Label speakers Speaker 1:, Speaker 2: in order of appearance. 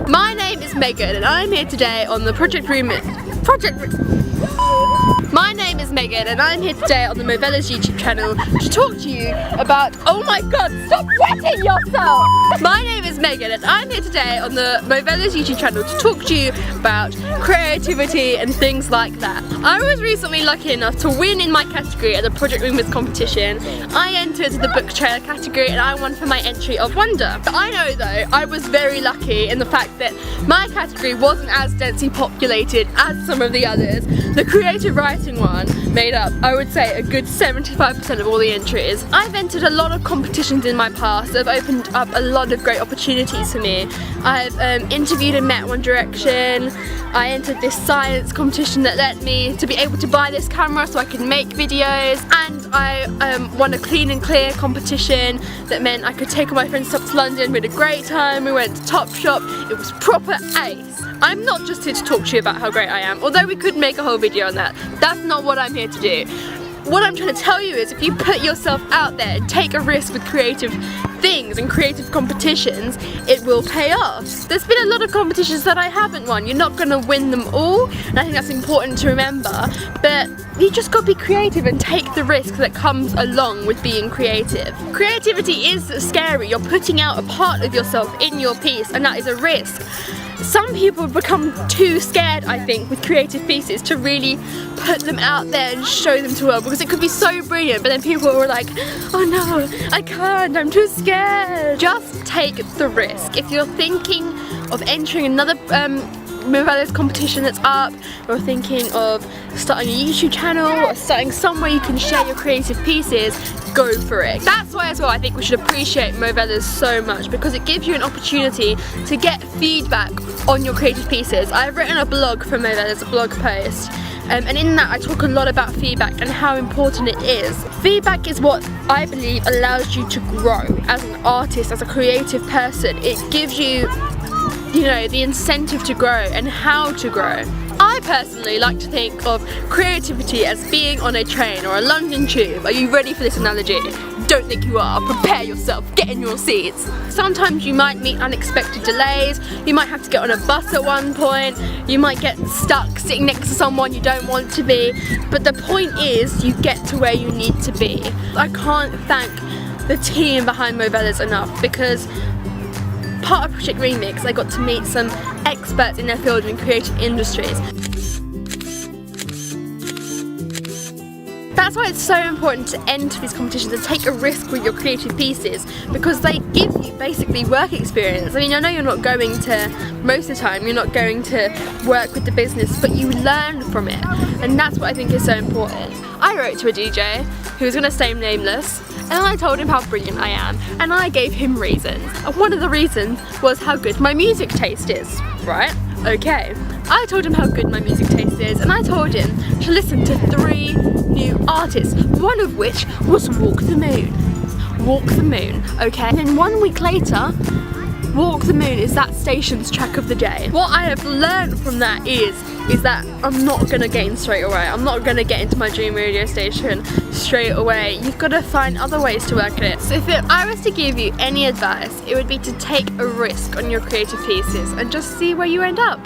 Speaker 1: My name is Megan and I'm here today on the My name is Megan and I'm here today on the Movellas YouTube channel to talk to you about, oh my god, stop wetting yourself! My name is Megan and I'm here today on the Movellas YouTube channel to talk to you about creativity and things like that. I was recently lucky enough to win in my category at the Project Rumors competition. I entered the book trailer category and I won for my entry of Wonder. But I know though, I was very lucky in the fact that my category wasn't as densely populated as some of the others. The creative writing one made up, I would say, a good 75% of all the entries. I've entered a lot of competitions in my past that have opened up a lot of great opportunities for me. I've interviewed and met One Direction. I entered this science competition that led me to be able to buy this camera so I could make videos, and I won a clean and clear competition that meant I could take all my friends up to London. We had a great time, we went to Topshop, it was proper ace. I'm not just here to talk to you about how great I am, although we could make a whole video on that. That's not what I'm here to do. What I'm trying to tell you is if you put yourself out there and take a risk with creative things and creative competitions, it will pay off. There's been a lot of competitions that I haven't won. You're not going to win them all, and I think that's important to remember, but you just got to be creative and take the risk that comes along with being creative. Creativity is scary. You're putting out a part of yourself in your piece, and that is a risk. Some people become too scared, I think, with creative pieces to really put them out there and show them to the world, because it could be so brilliant, but then people were like, oh no, I can't, I'm too scared. Just take the risk. If you're thinking of entering another Movellas competition that's up, or thinking of starting a YouTube channel or starting somewhere you can share your creative pieces, go for it. That's why as well I think we should appreciate Movellas so much, because it gives you an opportunity to get feedback on your creative pieces. I've written a blog for Movellas, a blog post, and in that I talk a lot about feedback and how important it is. Feedback is what I believe allows you to grow as an artist, as a creative person. It gives you, you know, the incentive to grow and how to grow. I personally like to think of creativity as being on a train or a London tube. Are you ready for this analogy? Don't think you are. Prepare yourself. Get in your seats. Sometimes you might meet unexpected delays. You might have to get on a bus at one point. You might get stuck sitting next to someone you don't want to be. But the point is, you get to where you need to be. I can't thank the team behind Movellas enough, because part of Project Remix I got to meet some experts in their field in creative industries. That's why it's so important to enter these competitions and take a risk with your creative pieces, because they give you basically work experience. I mean, I know you're not going to, most of the time, you're not going to work with the business, but you learn from it, and that's what I think is so important. I wrote to a DJ who was going to stay nameless, and I told him how brilliant I am, and I gave him reasons. And one of the reasons was how good my music taste is, right? Okay. I told him how good my music taste is, and I told him to listen to 3 new artists, one of which was Walk the Moon. Walk the Moon, okay? And then 1 week later, Walk the Moon is that station's track of the day. What I have learned from that is that I'm not gonna get in straight away. I'm not gonna get into my dream radio station straight away. You've got to find other ways to work at it. So if I was to give you any advice, it would be to take a risk on your creative pieces and just see where you end up.